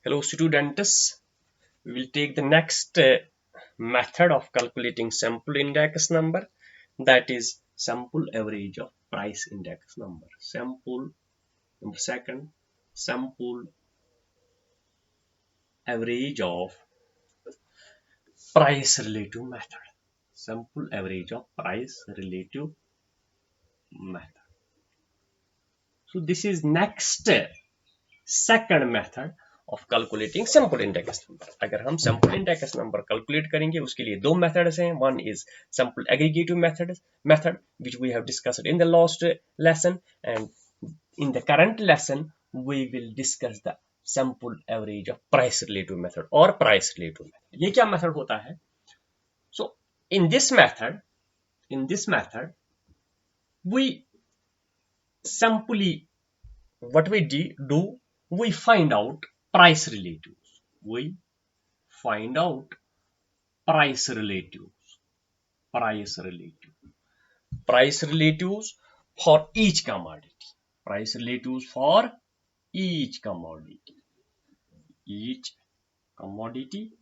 Hello students, we will take the next method of calculating sample index number, that is sample average of price index number. Sample number second, sample average of price relative method. Sample average of price relative method. So this is next second method of calculating sample index number. अगर हम sample index number calculate करेंगे उसके लिए दो methods हैं. One is sample aggregative method which we have discussed in the last lesson, and in the current lesson we will discuss the sample average of price relative method or price relative method. ये क्या method होता है? So in this method we simply what we do, we find out price relatives. We find out price relatives. Price relative. Price relatives for each commodity. Price relatives for each commodity. Each commodity.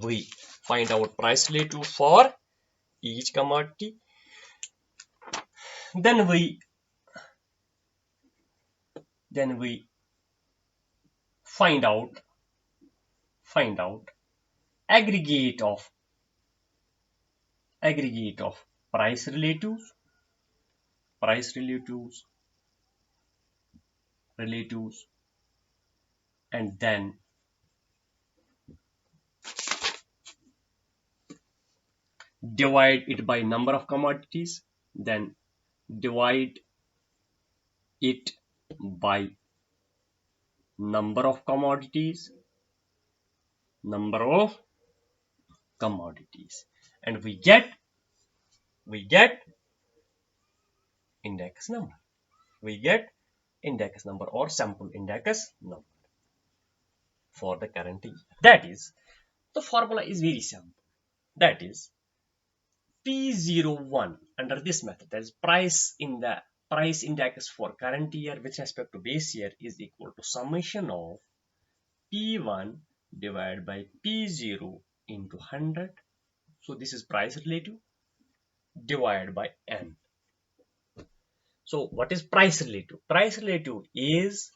We find out price relative for each commodity. Then we find out aggregate of price relatives, and then divide it by number of commodities, then divide it by number of commodities, and we get index number. We get index number or sample index number for the current year. That is, the formula is very simple. That is P01 under this method, that is price index for current year with respect to base year, is equal to summation of P1 divided by P0 into 100. So this is price relative divided by N. So what is price relative? Price relative is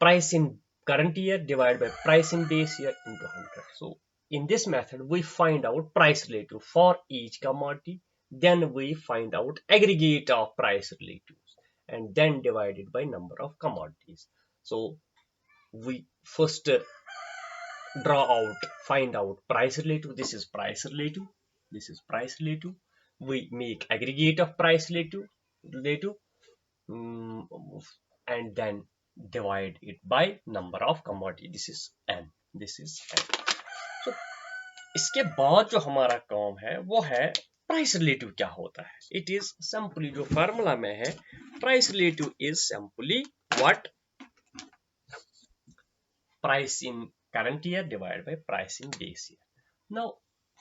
price in current year divided by price in base year into 100. So in this method, we find out price relative for each commodity. Then we find out aggregate of price relatives and then divide it by number of commodities. So we first find out price relative. This is price relative. We make aggregate of price relative, and then divide it by number of commodity. This is N. So इसके बाद जो हमारा काम है वो है price relative. क्या होता है? इट इज सिंपली, जो फार्मूला में है, price relative is simply what price in current year divide by price in base year. Now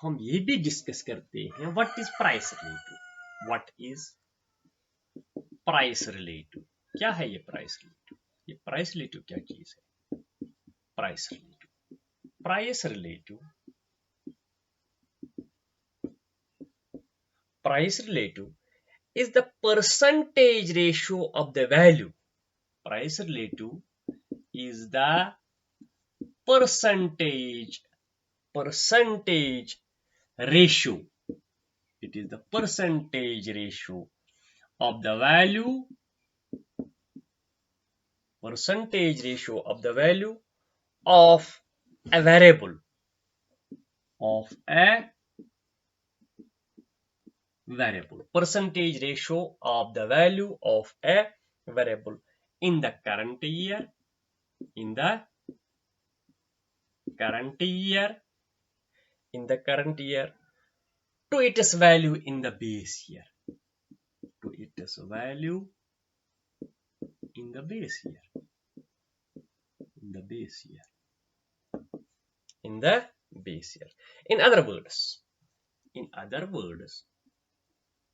हम ये भी डिस्कस करते हैं व्हाट इज प्राइस रिलेटिव. क्या है ये प्राइस रिलेटिव? क्या चीज है price relative? Price relative is the percentage ratio of the value. Price relative is the percentage ratio. It is the percentage ratio of the value. Percentage ratio of the value of a variable. Percentage ratio of the value of a variable in the current year. To its value in the base year. In other words,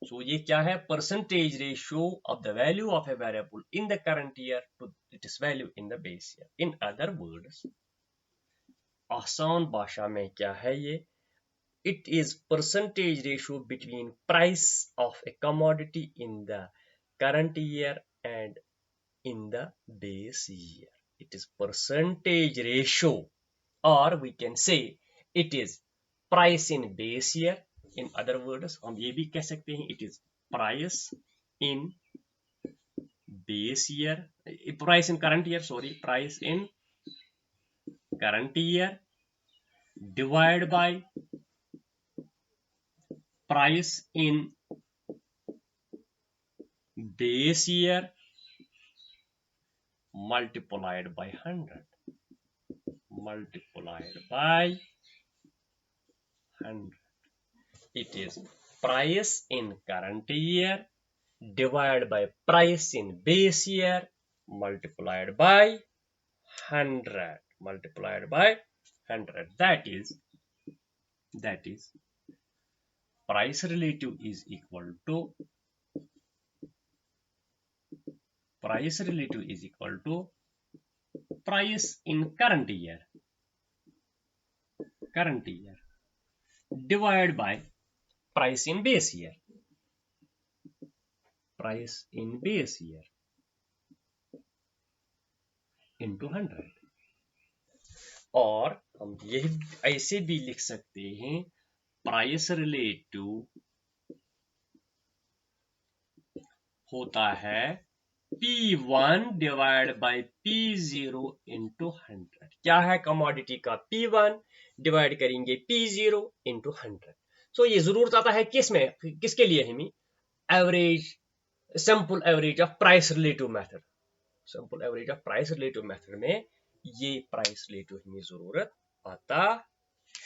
so ये क्या है? Percentage ratio of the value of a variable in the current year to its value in the base year. In other words, आसान भाषा में क्या है ये? It is percentage ratio between price of a commodity in the current year and in the base year. It is percentage ratio, or we can say it is price in base year. In other words, हम ये भी कह सकते हैं it is price in base year, price in current year, sorry, price in current year divided by price in base year multiplied by 100, multiplied by 100. It is price in current year divided by price in base year multiplied by 100, multiplied by 100. That is price relative is equal to price relative is equal to price in current year divided by price in base year, price in base year into 100. और हम यही ऐसे भी लिख सकते हैं price relative होता है P1 divide by P0 into 100. क्या है कमोडिटी का? P1 डिवाइड करेंगे P0 इंटू 100. सो ये जरूरत आता है किसमें, किसके लिए? हमें average, simple average of price relative method, simple average of price relative method में ये प्राइस रिलेटिव हमें जरूरत आता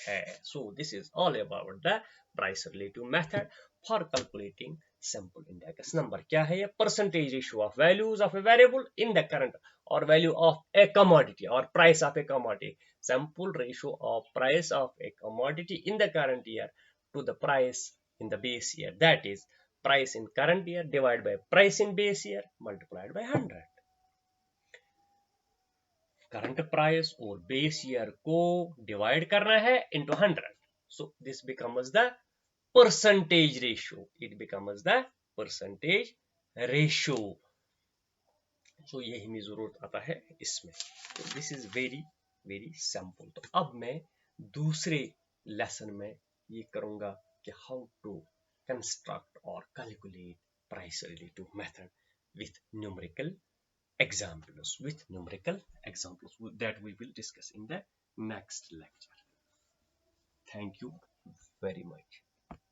है. So this is all about the price relative method for calculating simple index number. क्या है ये? percentage ratio of values of a variable in the current or value of a commodity or price of a commodity. Simple ratio of price of a commodity in the current year to the price in the base year. That is price in current year divided by price in base year multiplied by 100. Current price और base year को divide करना है into 100. So this becomes the percentage ratio. It becomes the percentage ratio. So ये हमें जरूरत आता है इसमें. So this is very very simple. तो अब मैं दूसरे लेसन में ये करूंगा कि how to construct or calculate price relative method with numerical examples, that we will discuss in the next lecture. Thank you very much.